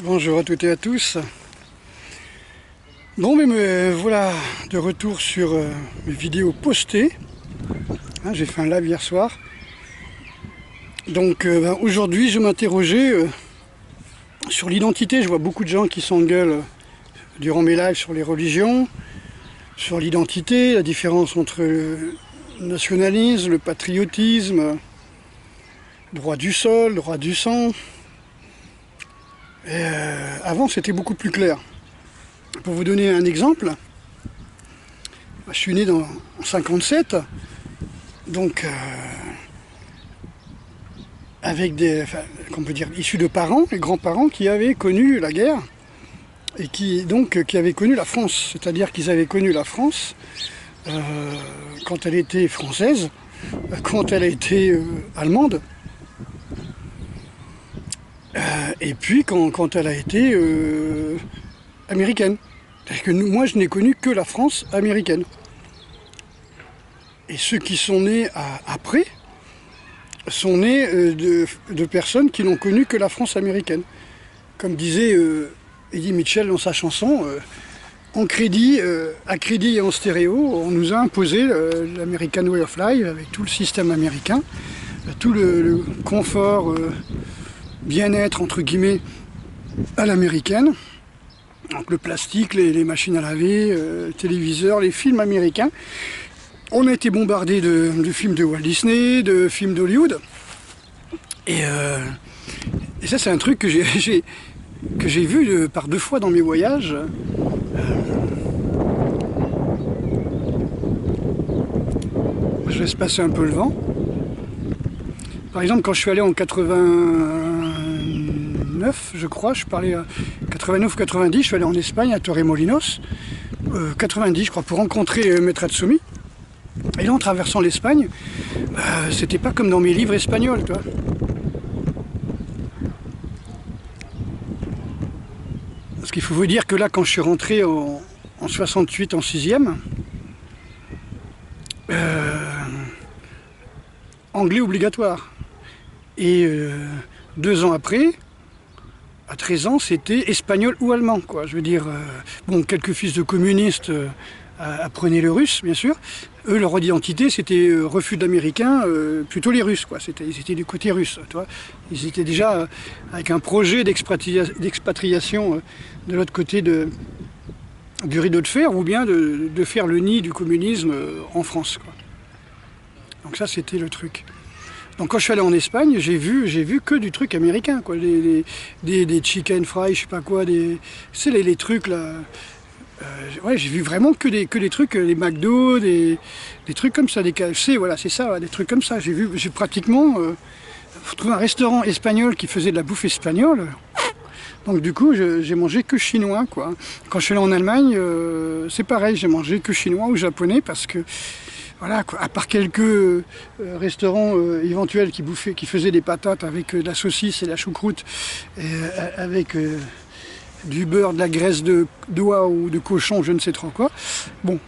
Bonjour à toutes et à tous. Bon, mais me voilà de retour sur mes vidéos postées. J'ai fait un live hier soir. Donc aujourd'hui, je m'interrogeais sur l'identité. Je vois beaucoup de gens qui s'engueulent durant mes lives sur les religions, sur l'identité, la différence entre le nationalisme, le patriotisme, droit du sol, droit du sang. Avant, c'était beaucoup plus clair. Pour vous donner un exemple, je suis né en 57, donc avec qu'on peut dire, issus de parents, les grands-parents qui avaient connu la guerre et qui avaient connu la France. C'est-à-dire qu'ils avaient connu la France quand elle était française, quand elle a été allemande, et puis quand elle a été américaine. C'est-à-dire que moi, je n'ai connu que la France américaine. Et ceux qui sont nés après sont nés de personnes qui n'ont connu que la France américaine. Comme disait Eddie Mitchell dans sa chanson, à crédit et en stéréo, on nous a imposé l'American Way of Life avec tout le système américain, tout le confort, bien-être entre guillemets à l'américaine. Donc le plastique, les machines à laver, le téléviseur, les films américains. On a été bombardé de films de Walt Disney, de films d'Hollywood. Et ça, c'est un truc que j'ai vu par 2 fois dans mes voyages. Je laisse passer un peu le vent. Par exemple, quand je suis allé en 89, je crois, je parlais à 89 ou 90, je suis allé en Espagne, à Torremolinos, 90 je crois, pour rencontrer Maître Atsumi. Et là, en traversant l'Espagne, c'était pas comme dans mes livres espagnols, tu vois. Parce qu'il faut vous dire que là, quand je suis rentré en 68 en 6e, anglais obligatoire. Et 2 ans après, à 13 ans, c'était espagnol ou allemand, quoi. Je veux dire, bon, quelques fils de communistes apprenaient le russe, bien sûr. Eux, leur identité, c'était refus d'américains, plutôt les Russes, quoi. Ils étaient du côté russe, tu vois. Ils étaient déjà avec un projet d'expatriation de l'autre côté du rideau de fer, ou bien de faire le nid du communisme en France, quoi. Donc ça, c'était le truc. Donc quand je suis allé en Espagne, j'ai vu que du truc américain, quoi. Des chicken fries, je sais pas quoi, les trucs là. Ouais, j'ai vu vraiment que des trucs, les McDo, des trucs comme ça, des KFC, voilà, c'est ça, des trucs comme ça. J'ai pratiquement trouvé un restaurant espagnol qui faisait de la bouffe espagnole. Donc du coup, j'ai mangé que chinois, quoi. Quand je suis allé en Allemagne, c'est pareil, j'ai mangé que chinois ou japonais parce que voilà, quoi, à part quelques restaurants éventuels qui faisaient des patates avec de la saucisse et de la choucroute, avec du beurre, de la graisse d'oie ou de cochon, je ne sais trop quoi. Bon,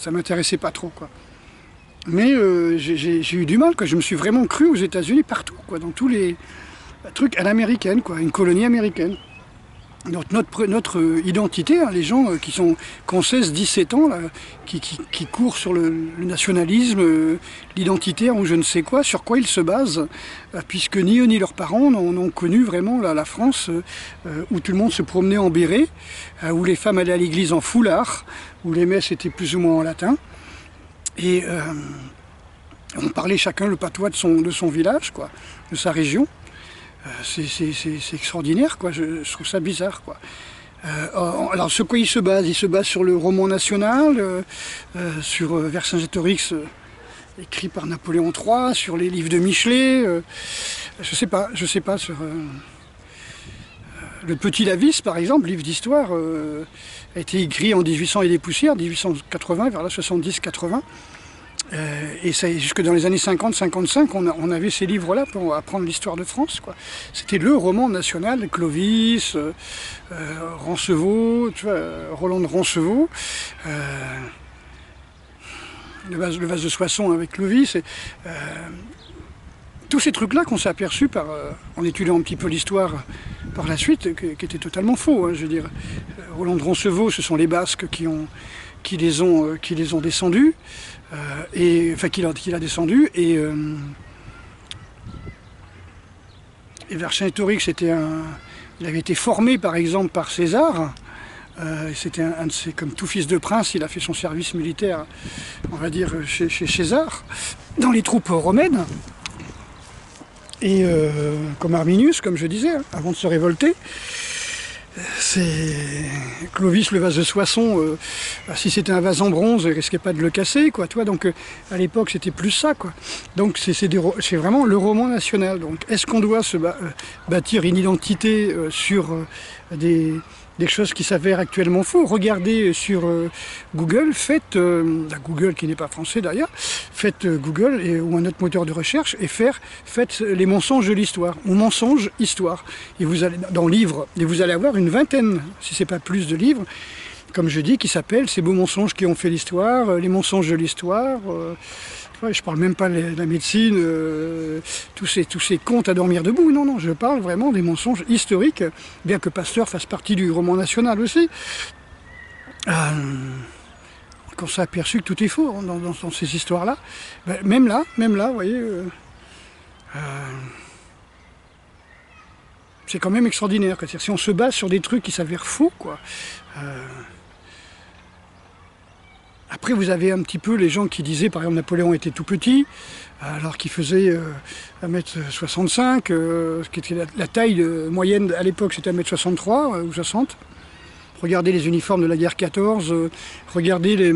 ça m'intéressait pas trop, quoi. Mais j'ai eu du mal, quoi. Je me suis vraiment cru aux États-Unis partout, quoi, dans tous les trucs à l'américaine, quoi, une colonie américaine. Donc notre identité, hein, les gens qui ont 16-17 ans, là, qui courent sur le nationalisme, l'identitaire ou je ne sais quoi, sur quoi ils se basent, puisque ni eux ni leurs parents n'ont connu vraiment la France où tout le monde se promenait en béret, où les femmes allaient à l'église en foulard, où les messes étaient plus ou moins en latin, et on parlait chacun le patois de son village, quoi, de sa région. C'est extraordinaire, quoi. Je trouve ça bizarre, quoi. Alors, sur quoi il se base? Il se base sur le roman national, sur Vercingétorix, écrit par Napoléon III, sur les livres de Michelet. Je sais pas sur le Petit Lavis, par exemple, livre d'histoire, a été écrit en 1800 et des poussières, 1880, vers la 70-80. Et ça, jusque dans les années 50-55, on avait ces livres-là pour apprendre l'histoire de France, quoi. C'était le roman national, Clovis, Roncevaux, tu vois, Roland de Roncevaux, le vase de Soissons avec Clovis, tous ces trucs-là qu'on s'est aperçus en étudiant un petit peu l'histoire par la suite, qui étaient totalement faux. Hein, je veux dire, Roland de Roncevaux, ce sont les Basques qui les ont descendus, enfin qu'il a descendu, et Vercingétorix, il avait été formé par exemple par César. C'était un de ses, comme tout fils de prince, il a fait son service militaire, on va dire, chez César, dans les troupes romaines. Et comme Arminius, comme je disais, hein, avant de se révolter, c'est Clovis, le vase de Soissons, si c'était un vase en bronze, il risquait pas de le casser, quoi, tu vois. Donc à l'époque, c'était plus ça, quoi. Donc c'est vraiment le roman national. Donc est-ce qu'on doit se bâtir une identité sur des choses qui s'avèrent actuellement faux? Regardez sur Google, faites Google qui n'est pas français d'ailleurs, faites Google ou un autre moteur de recherche et faites les mensonges de l'histoire ou mensonges histoire. Et vous allez dans livres et vous allez avoir une vingtaine, si c'est pas plus, de livres, comme je dis, qui s'appellent Ces beaux mensonges qui ont fait l'histoire, les mensonges de l'histoire. Je parle même pas de la médecine, tous ces contes à dormir debout. Non, non, je parle vraiment des mensonges historiques, bien que Pasteur fasse partie du roman national aussi. Qu'on s'est aperçu que tout est faux dans ces histoires-là. Ben, même là, vous voyez, c'est quand même extraordinaire. C'est-à-dire, si on se base sur des trucs qui s'avèrent faux, quoi. Après, vous avez un petit peu les gens qui disaient, par exemple, Napoléon était tout petit, alors qu'il faisait 1m65, ce qui était la taille moyenne à l'époque, c'était 1m63 ou 60. Regardez les uniformes de la guerre 14, regardez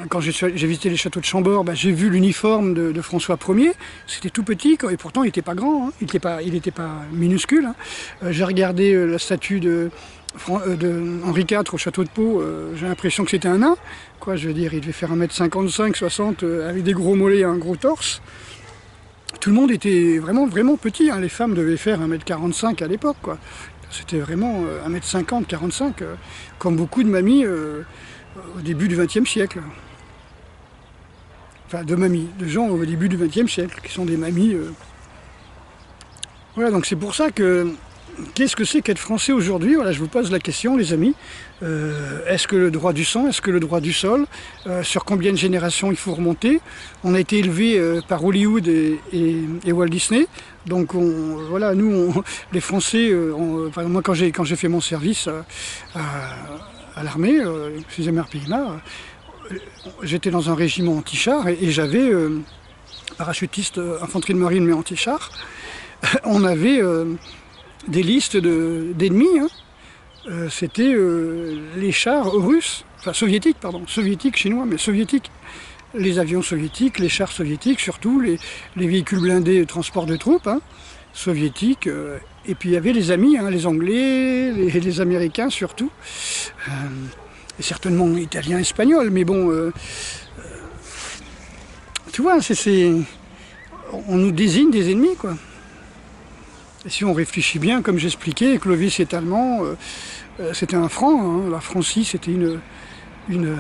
quand j'ai visité les châteaux de Chambord, j'ai vu l'uniforme de François Ier, c'était tout petit, et pourtant il n'était pas grand, hein, il n'était pas minuscule. Hein. J'ai regardé la statue de Henri IV au château de Pau, j'ai l'impression que c'était un nain, quoi, je veux dire, il devait faire 1m55, 60, avec des gros mollets et un gros torse. Tout le monde était vraiment, vraiment petit, hein. Les femmes devaient faire 1m45 à l'époque, quoi. C'était vraiment 1m50, 45, comme beaucoup de mamies au début du XXe siècle. Enfin, de gens au début du XXe siècle, qui sont des mamies. Voilà, donc c'est pour ça que qu'est-ce que c'est qu'être français aujourd'hui? Voilà, je vous pose la question, les amis. Est-ce que le droit du sang, est-ce que le droit du sol? Sur combien de générations il faut remonter? On a été élevé par Hollywood et Walt Disney. Donc voilà, nous, les Français, enfin, moi quand j'ai fait mon service à l'armée, chez les Pays-Bas, j'étais dans un régiment anti-char et j'avais parachutiste infanterie de marine mais anti-char. On avait des listes d'ennemis, hein. C'était les chars russes, enfin soviétiques, pardon, soviétiques, chinois, mais soviétiques. Les avions soviétiques, les chars soviétiques, surtout les véhicules blindés de transport de troupes, hein, soviétiques. Et puis il y avait les amis, hein, les Anglais, les Américains surtout. Et certainement Italiens, Espagnols, mais bon, tu vois, on nous désigne des ennemis, quoi. Et si on réfléchit bien, comme j'expliquais, Clovis est allemand, c'était un franc, hein. La Francie c'était une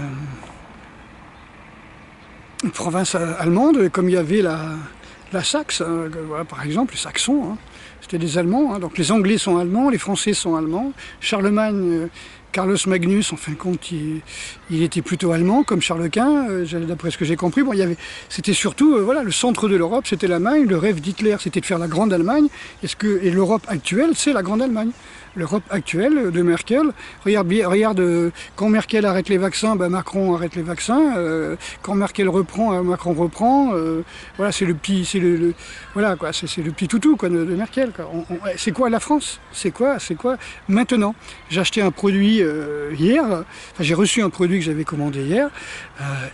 province allemande, et comme il y avait la Saxe, hein, voilà, par exemple, les Saxons, hein, c'était des Allemands, hein. Donc les Anglais sont allemands, les Français sont allemands, Charlemagne, Carlos Magnus, en fin de compte, il était plutôt allemand, comme Charles Quint, d'après ce que j'ai compris. Bon, c'était surtout, voilà, le centre de l'Europe, c'était l'Allemagne. Le rêve d'Hitler, c'était de faire la Grande Allemagne. Et l'Europe actuelle, c'est la Grande Allemagne. L'Europe actuelle de Merkel, regarde, quand Merkel arrête les vaccins, Macron arrête les vaccins. Quand Merkel reprend, Macron reprend. Voilà, c'est le petit, voilà quoi, c'est le petit toutou quoi, de Merkel. C'est quoi la France? C'est quoi maintenant? J'ai acheté un produit hier, enfin, j'ai reçu un produit que j'avais commandé hier,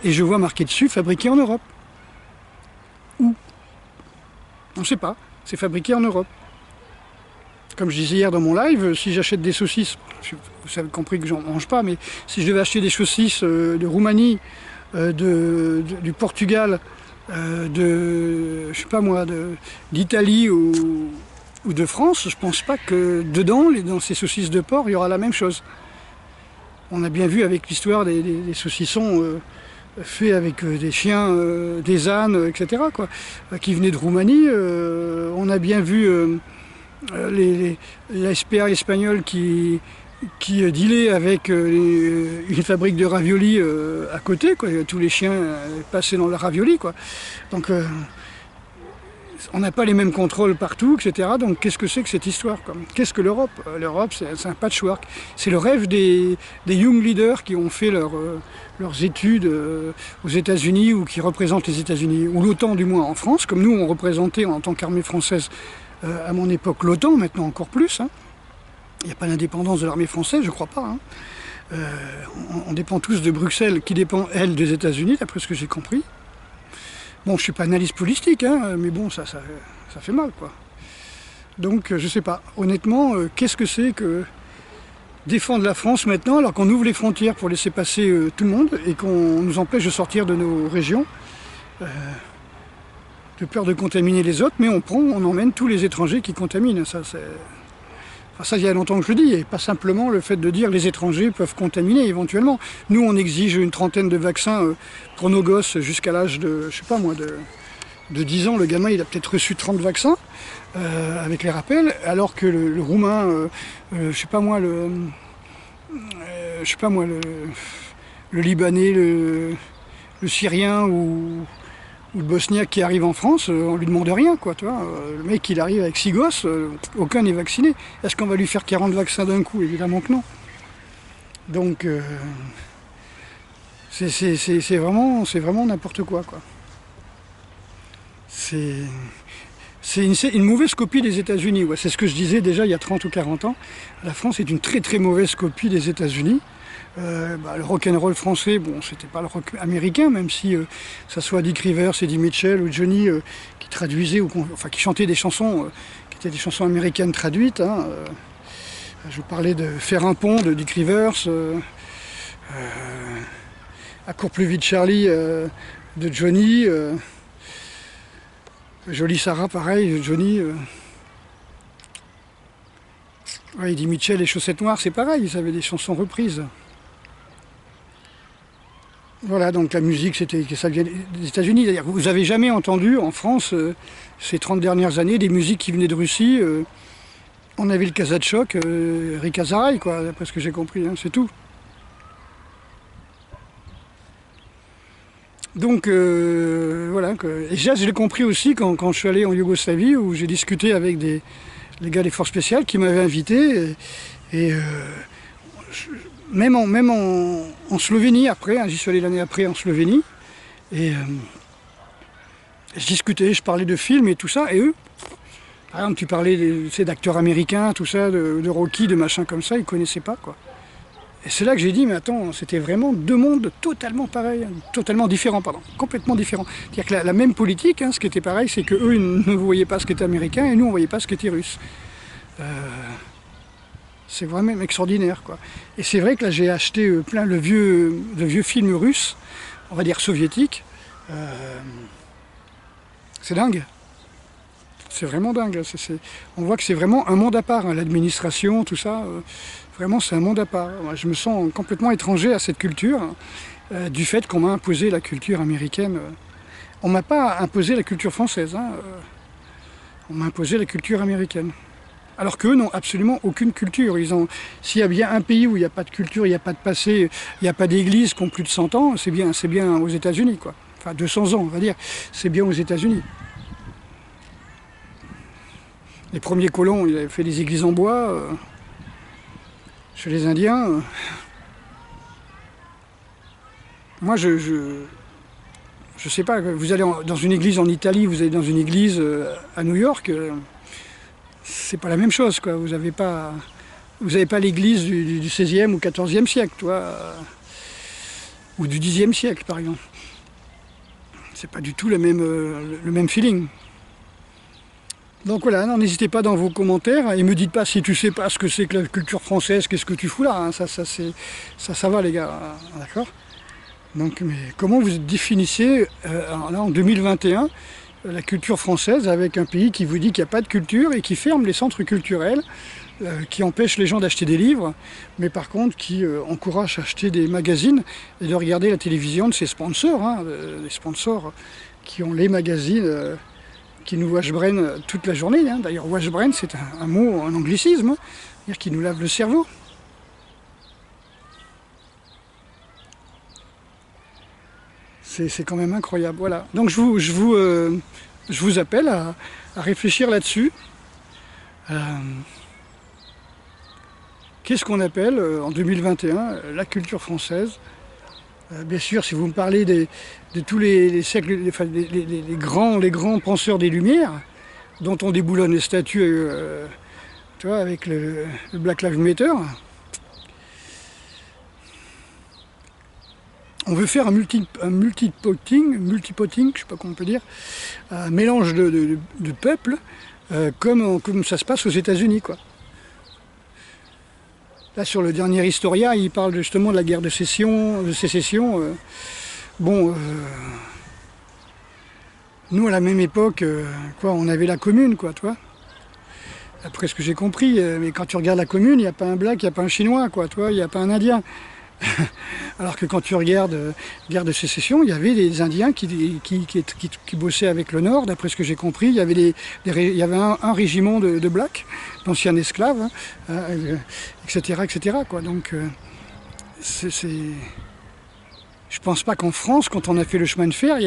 et je vois marqué dessus fabriqué en Europe. Où? On ne sait pas. C'est fabriqué en Europe. Comme je disais hier dans mon live, si j'achète des saucisses, vous avez compris que j'en mange pas, mais si je devais acheter des saucisses de Roumanie, du Portugal, je sais pas moi, d'Italie ou de France, je pense pas que dans ces saucisses de porc, il y aura la même chose. On a bien vu avec l'histoire des saucissons fait avec des chiens, des ânes, etc., quoi, qui venaient de Roumanie. On a bien vu la SPA espagnole qui dealait avec une fabrique de raviolis à côté, quoi. Tous les chiens passaient dans le ravioli, quoi. Donc on n'a pas les mêmes contrôles partout, etc. Donc qu'est-ce que c'est que cette histoire, quoi? Qu'est-ce que l'Europe? L'Europe, c'est un patchwork. C'est le rêve des young leaders qui ont fait leurs études aux États-Unis ou qui représentent les États-Unis, ou l'OTAN du moins en France, comme nous on représentait en tant qu'armée française à mon époque l'OTAN, maintenant encore plus. Hein. Il n'y a pas d'indépendance de l'armée française, je crois pas. Hein. On dépend tous de Bruxelles, qui dépend, elle, des États-Unis, d'après ce que j'ai compris. Bon, je ne suis pas analyste politique, hein, mais bon, ça fait mal, quoi. Donc, je ne sais pas. Honnêtement, qu'est-ce que c'est que défendre la France maintenant, alors qu'on ouvre les frontières pour laisser passer tout le monde et qu'on nous empêche de sortir de nos régions, de peur de contaminer les autres, mais on emmène tous les étrangers qui contaminent. Ça, c'est... Enfin, ça, il y a longtemps que je le dis, et pas simplement le fait de dire les étrangers peuvent contaminer éventuellement. Nous, on exige une trentaine de vaccins pour nos gosses jusqu'à l'âge de, je sais pas moi, de 10 ans. Le gamin, il a peut-être reçu 30 vaccins avec les rappels, alors que le Roumain, je sais pas moi, le Libanais, le Syrien ou le Bosniaque qui arrive en France, on lui demande rien, quoi, tu vois. Le mec, il arrive avec 6 gosses, aucun n'est vacciné. Est-ce qu'on va lui faire 40 vaccins d'un coup? Évidemment que non. Donc, c'est vraiment n'importe quoi, quoi. C'est une mauvaise copie des États-Unis. Ouais. C'est ce que je disais déjà il y a 30 ou 40 ans. La France est une très très mauvaise copie des États-Unis. Le rock'n'roll français, bon, c'était pas le rock américain, même si ça soit Dick Rivers, Eddie Mitchell ou Johnny qui traduisaient, qui chantaient des chansons qui étaient des chansons américaines traduites. Hein, je vous parlais de Faire un pont de Dick Rivers, À court plus vite Charlie de Johnny, Jolie Sarah pareil, Johnny. Ouais, Eddie Mitchell et Chaussettes Noires, c'est pareil, ils avaient des chansons reprises. Voilà, donc la musique, ça vient des États-Unis. Vous n'avez jamais entendu en France, ces 30 dernières années, des musiques qui venaient de Russie. On avait le Kazatchok, Rick Azaray, quoi, d'après ce que j'ai compris, hein, c'est tout. Donc, voilà. Et ça, je l'ai compris aussi quand je suis allé en Yougoslavie, où j'ai discuté avec les gars des forces spéciales qui m'avaient invité. Même en Slovénie après, hein, j'y suis allé l'année après en Slovénie, et je discutais, je parlais de films et tout ça, et eux, par exemple, tu parlais d'acteurs américains, tout ça, de Rocky, de machin comme ça, ils connaissaient pas, quoi. Et c'est là que j'ai dit, mais attends, c'était vraiment deux mondes totalement pareils, totalement différents, pardon, complètement différents. C'est-à-dire que la même politique, hein, ce qui était pareil, c'est qu'eux, ils ne voyaient pas ce qui était américain, et nous, on ne voyait pas ce qui était russe. C'est vraiment extraordinaire, quoi. Et c'est vrai que là, j'ai acheté plein de vieux films russes, on va dire soviétiques. C'est dingue. C'est vraiment dingue. On voit que c'est vraiment un monde à part, hein, l'administration, tout ça. Vraiment, c'est un monde à part. Moi, je me sens complètement étranger à cette culture, du fait qu'on m'a imposé la culture américaine. On ne m'a pas imposé la culture française, hein, on m'a imposé la culture américaine. Alors qu'eux n'ont absolument aucune culture. S'il y a bien un pays où il n'y a pas de culture, il n'y a pas de passé, il n'y a pas d'église qui ont plus de 100 ans, c'est bien aux États-Unis, quoi. Enfin, 200 ans, on va dire. C'est bien aux États-Unis. Les premiers colons, ils avaient fait des églises en bois. Chez les Indiens. Moi, je sais pas, vous allez dans une église en Italie, vous allez dans une église à New York, c'est pas la même chose, quoi. Vous n'avez pas l'église du 16e ou 14e siècle, toi, ou du 10e siècle, par exemple. C'est pas du tout le même feeling. Donc voilà, n'hésitez pas dans vos commentaires et me dites pas si tu sais pas ce que c'est que la culture française, qu'est-ce que tu fous là, hein. Ça va les gars, d'accord. Donc, mais comment vous définissez, là en 2021, la culture française avec un pays qui vous dit qu'il n'y a pas de culture et qui ferme les centres culturels qui empêche les gens d'acheter des livres, mais par contre qui encourage à acheter des magazines et de regarder la télévision de ses sponsors, hein, les sponsors qui ont les magazines qui nous wash-brain toute la journée. Hein. D'ailleurs, wash-brain, c'est un mot, un anglicisme, hein, c'est-à-dire qui nous lave le cerveau. C'est quand même incroyable. Voilà. Donc je vous appelle à réfléchir là-dessus. Qu'est-ce qu'on appelle en 2021 la culture française? Bien sûr, si vous me parlez de tous les siècles, les grands penseurs des Lumières, dont on déboulonne les statues, tu vois, avec le Black Lives Matter, on veut faire un multipotting, je sais pas comment on peut dire, un mélange de peuples, comme ça se passe aux États-Unis, quoi. Là, sur le dernier Historia, il parle justement de la guerre de sécession. Nous, à la même époque, on avait la commune, quoi, tu vois. Après ce que j'ai compris, mais quand tu regardes la commune, il n'y a pas un black, il n'y a pas un chinois, quoi, tu vois, il n'y a pas un indien. Alors que quand tu regardes guerre de sécession, il y avait des Indiens qui bossaient avec le Nord, d'après ce que j'ai compris. Il y avait, un régiment de blacks, d'anciens esclaves, hein, etc., etc., quoi. Donc, je pense pas qu'en France, quand on a fait le chemin de fer,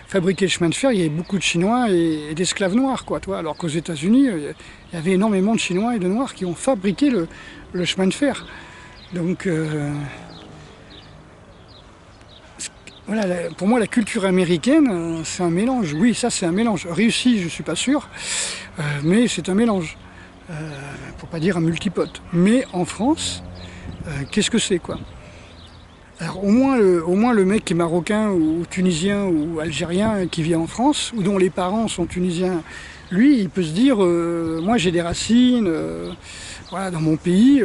fabriqué le chemin de fer, il y avait beaucoup de Chinois et d'esclaves noirs, quoi, toi. Alors qu'aux États-Unis, il y avait énormément de Chinois et de Noirs qui ont fabriqué le chemin de fer. Donc, voilà, pour moi, la culture américaine, c'est un mélange. Oui, ça, c'est un mélange. Réussi, je ne suis pas sûr, mais c'est un mélange. Pour pas dire un multipote. Mais en France, qu'est-ce que c'est, quoi? Alors, au moins le mec qui est marocain ou tunisien ou algérien qui vit en France, ou dont les parents sont tunisiens, lui, il peut se dire, moi, j'ai des racines, voilà, dans mon pays.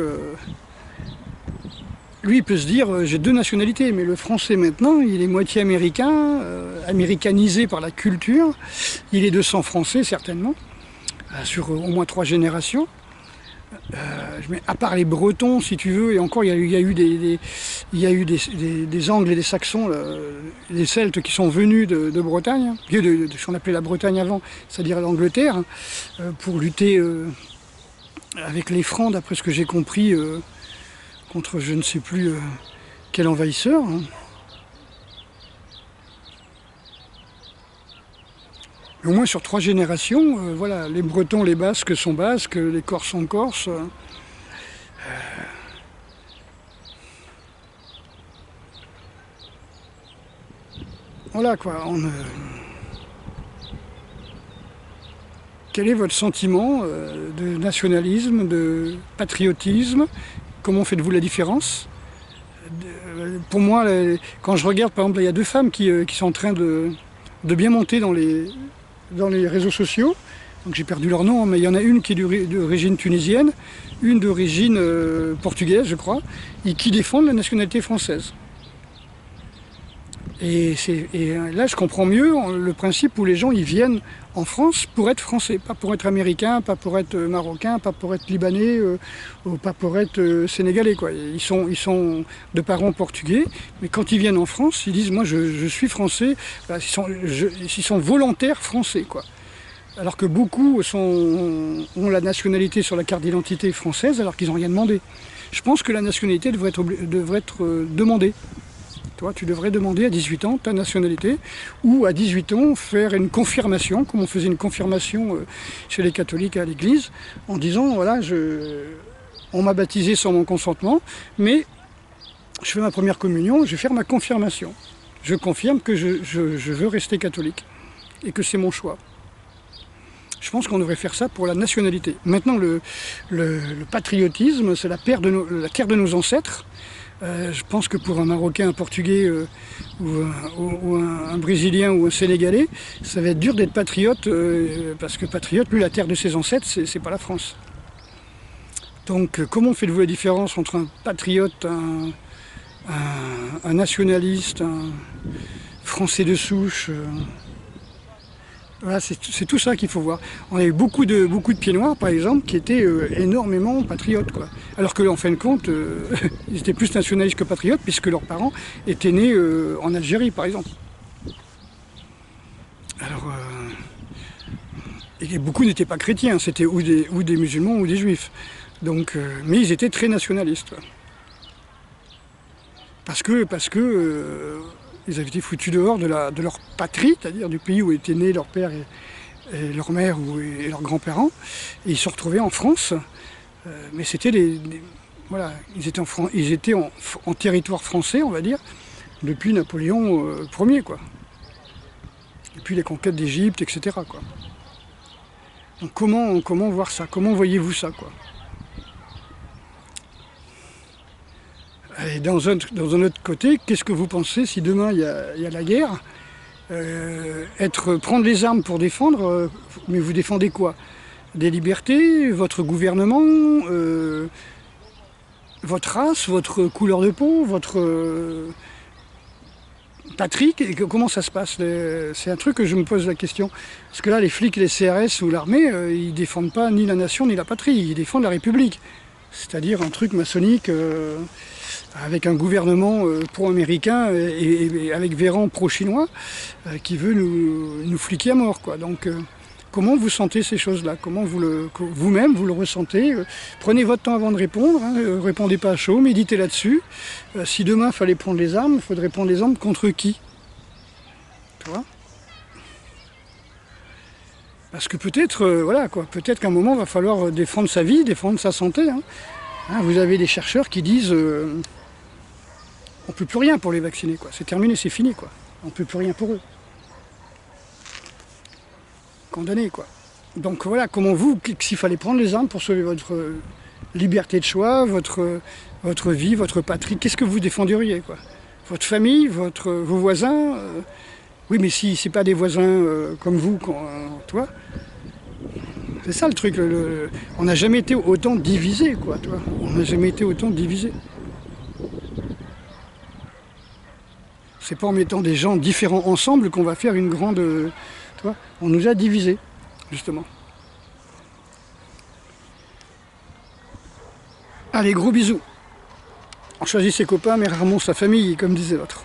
Lui, il peut se dire, j'ai deux nationalités, mais le français maintenant, il est moitié américain, américanisé par la culture. Il est de sang français, certainement, sur au moins 3 générations. À part les Bretons, si tu veux, et encore, il y a eu des Angles et des Saxons, des Celtes qui sont venus de Bretagne, de ce qu'on appelait la Bretagne avant, c'est-à-dire l'Angleterre, pour lutter avec les Francs, d'après ce que j'ai compris, contre je ne sais plus quel envahisseur. Hein. Au moins sur 3 générations, voilà, les Bretons, les Basques sont Basques, les Corses sont Corses. Voilà quoi. Quel est votre sentiment de nationalisme, de patriotisme? Comment faites-vous la différence? Pour moi, quand je regarde, par exemple, il y a 2 femmes qui sont en train de bien monter dans les réseaux sociaux. Donc j'ai perdu leur nom, mais il y en a une qui est d'origine tunisienne, une d'origine portugaise, je crois, et qui défendent la nationalité française. Et là, je comprends mieux le principe où les gens ils viennent en France pour être français, pas pour être américain, pas pour être marocain, pas pour être libanais, ou pas pour être sénégalais, quoi. Ils sont de parents portugais, mais quand ils viennent en France, ils disent moi je suis français, bah, ils sont volontaires français, quoi. Alors que beaucoup ont la nationalité sur la carte d'identité française alors qu'ils n'ont rien demandé. Je pense que la nationalité devrait être demandée. Toi, tu devrais demander à 18 ans ta nationalité, ou à 18 ans faire une confirmation, comme on faisait une confirmation chez les catholiques à l'église, en disant voilà, on m'a baptisé sans mon consentement, mais je fais ma première communion, je vais faire ma confirmation. Je confirme que je veux rester catholique et que c'est mon choix. Je pense qu'on devrait faire ça pour la nationalité. Maintenant, le patriotisme, c'est la terre de nos ancêtres. Je pense que pour un Marocain, un Portugais ou un Brésilien ou un Sénégalais, ça va être dur d'être patriote, parce que patriote, lui, la terre de ses ancêtres, c'est pas la France. Donc comment faites-vous la différence entre un patriote, un nationaliste, un Français de souche, Voilà, c'est tout ça qu'il faut voir. On a eu beaucoup de pieds noirs, par exemple, qui étaient énormément patriotes, quoi. Alors que, en fin de compte, ils étaient plus nationalistes que patriotes, puisque leurs parents étaient nés en Algérie, par exemple. Alors, et beaucoup n'étaient pas chrétiens, c'était ou des musulmans ou des juifs. Donc, mais ils étaient très nationalistes. Ouais. Parce que ils avaient été foutus dehors de leur patrie, c'est-à-dire du pays où étaient nés leur père et leur mère et leurs grands-parents. Et ils se retrouvaient en France, mais c'était voilà, ils étaient en territoire français, on va dire, depuis Napoléon Ier, quoi. Depuis les conquêtes d'Égypte, etc., quoi. Donc comment voir ça? Comment voyez-vous ça, quoi? Et dans un autre côté, qu'est-ce que vous pensez si demain il y a la guerre, prendre les armes pour défendre, mais vous défendez quoi? Des libertés, votre gouvernement, votre race, votre couleur de peau, votre patrie, comment ça se passe? C'est un truc que je me pose la question. Parce que là, les flics, les CRS ou l'armée, ils défendent pas ni la nation ni la patrie, ils défendent la République. C'est-à-dire un truc maçonnique avec un gouvernement pro-américain et avec Véran pro-chinois qui veut nous fliquer à mort, quoi. Donc comment vous sentez ces choses-là? Comment vous-même vous le ressentez? Prenez votre temps avant de répondre, hein, répondez pas à chaud, méditez là-dessus. Si demain il fallait prendre les armes, il faudrait prendre les armes contre qui? Tu vois? Parce que peut-être, voilà quoi, peut-être qu'à un moment il va falloir défendre sa vie, défendre sa santé. Hein. Hein, vous avez des chercheurs qui disent on peut plus rien pour les vacciner, quoi. C'est terminé, c'est fini, quoi. On peut plus rien pour eux. Condamnés, quoi. Donc voilà, comment vous, s'il fallait prendre les armes pour sauver votre liberté de choix, votre vie, votre patrie, qu'est-ce que vous défendriez, quoi? Votre famille, vos voisins oui, mais si c'est pas des voisins comme vous, tu vois. C'est ça le truc. On n'a jamais été autant divisé, quoi. Tu vois. On n'a jamais été autant divisé. C'est pas en mettant des gens différents ensemble qu'on va faire une grande. Tu vois. On nous a divisés, justement. Allez, gros bisous. On choisit ses copains, mais rarement sa famille, comme disait l'autre.